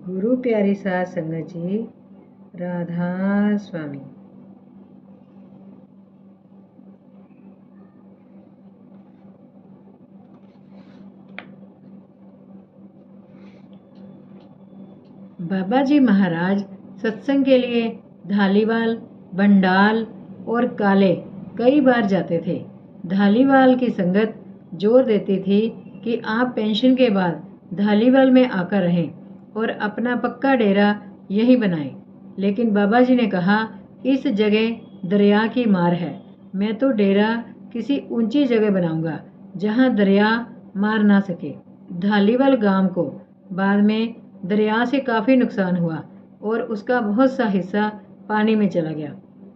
गुरु प्यारी साध संगत जी, राधा स्वामी। बाबा जी महाराज सत्संग के लिए धालीवाल, बंडाल और काले कई बार जाते थे। धालीवाल की संगत जोर देती थी कि आप पेंशन के बाद धालीवाल में आकर रहें और अपना पक्का डेरा यहीं बनाएं। लेकिन बाबा जी ने कहा, इस जगह दरिया की मार है, मैं तो डेरा किसी ऊंची जगह बनाऊंगा जहां दरिया मार ना सके। धालीवाल गांव को बाद में दरिया से काफ़ी नुकसान हुआ और उसका बहुत सा हिस्सा पानी में चला गया।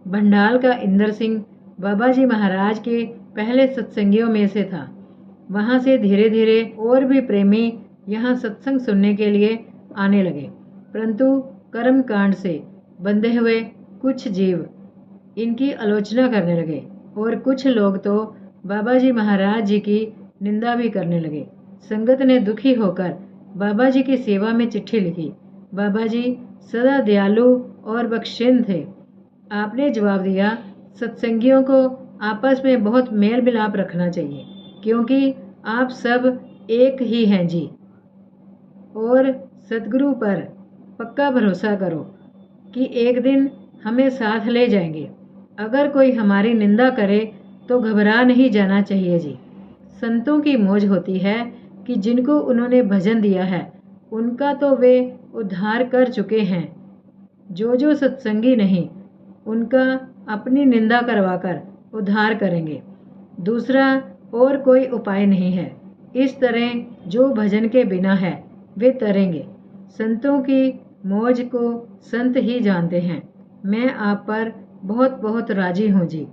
भंडाल का इंदर सिंह बाबा जी महाराज के पहले सत्संगियों में से था। वहाँ से धीरे धीरे और भी प्रेमी यहाँ सत्संग सुनने के लिए आने लगे, परंतु कर्म कांड से बंधे हुए कुछ जीव इनकी आलोचना करने लगे और कुछ लोग तो बाबा जी महाराज जी की निंदा भी करने लगे। संगत ने दुखी होकर बाबा जी की सेवा में चिट्ठी लिखी। बाबा जी सदा दयालु और बख्शिंद थे। आपने जवाब दिया, सत्संगियों को आपस में बहुत मेल मिलाप रखना चाहिए, क्योंकि आप सब एक ही हैं जी। और सदगुरु पर पक्का भरोसा करो कि एक दिन हमें साथ ले जाएंगे। अगर कोई हमारी निंदा करे तो घबरा नहीं जाना चाहिए जी। संतों की मौज होती है कि जिनको उन्होंने भजन दिया है उनका तो वे उद्धार कर चुके हैं। जो सत्संगी नहीं उनका अपनी निंदा करवाकर उद्धार करेंगे। दूसरा और कोई उपाय नहीं है। इस तरह जो भजन के बिना है वे तरेंगे। संतों की मौज को संत ही जानते हैं। मैं आप पर बहुत बहुत राजी हूँ जी।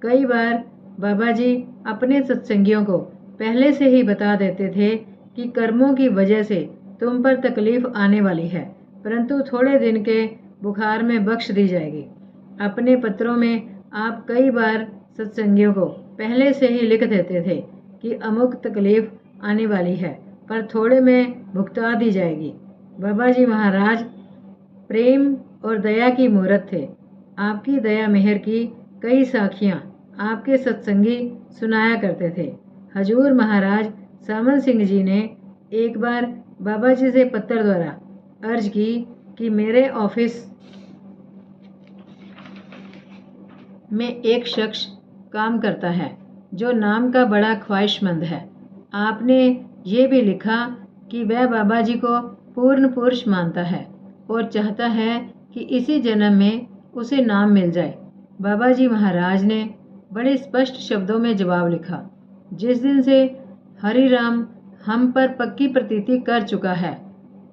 कई बार बाबा जी अपने सत्संगियों को पहले से ही बता देते थे कि कर्मों की वजह से तुम पर तकलीफ आने वाली है, परंतु थोड़े दिन के बुखार में बख्श दी जाएगी। अपने पत्रों में आप कई बार सत्संगियों को पहले से ही लिख देते थे कि अमुक तकलीफ आने वाली है, पर थोड़े में भुगता दी जाएगी। बाबा जी महाराज प्रेम और दया की मूर्त थे। आपकी दया मेहर की कई साखियाँ आपके सत्संगी सुनाया करते थे। हजूर महाराज सामन सिंह जी ने एक बार बाबा जी से पत्र द्वारा अर्ज की कि मेरे ऑफिस में एक शख्स काम करता है जो नाम का बड़ा ख्वाहिशमंद है। आपने ये भी लिखा कि वह बाबा जी को पूर्ण पुरुष मानता है और चाहता है कि इसी जन्म में उसे नाम मिल जाए। बाबा जी महाराज ने बड़े स्पष्ट शब्दों में जवाब लिखा, जिस दिन से हरि राम हम पर पक्की प्रतीति कर चुका है,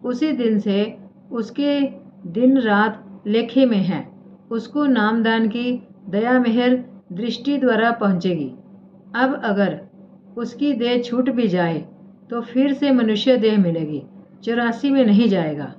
उसी दिन से उसके दिन रात लेखे में है। उसको नामदान की दया मेहर दृष्टि द्वारा पहुँचेगी। अब अगर उसकी देह छूट भी जाए तो फिर से मनुष्य देह मिलेगी, 84 में नहीं जाएगा।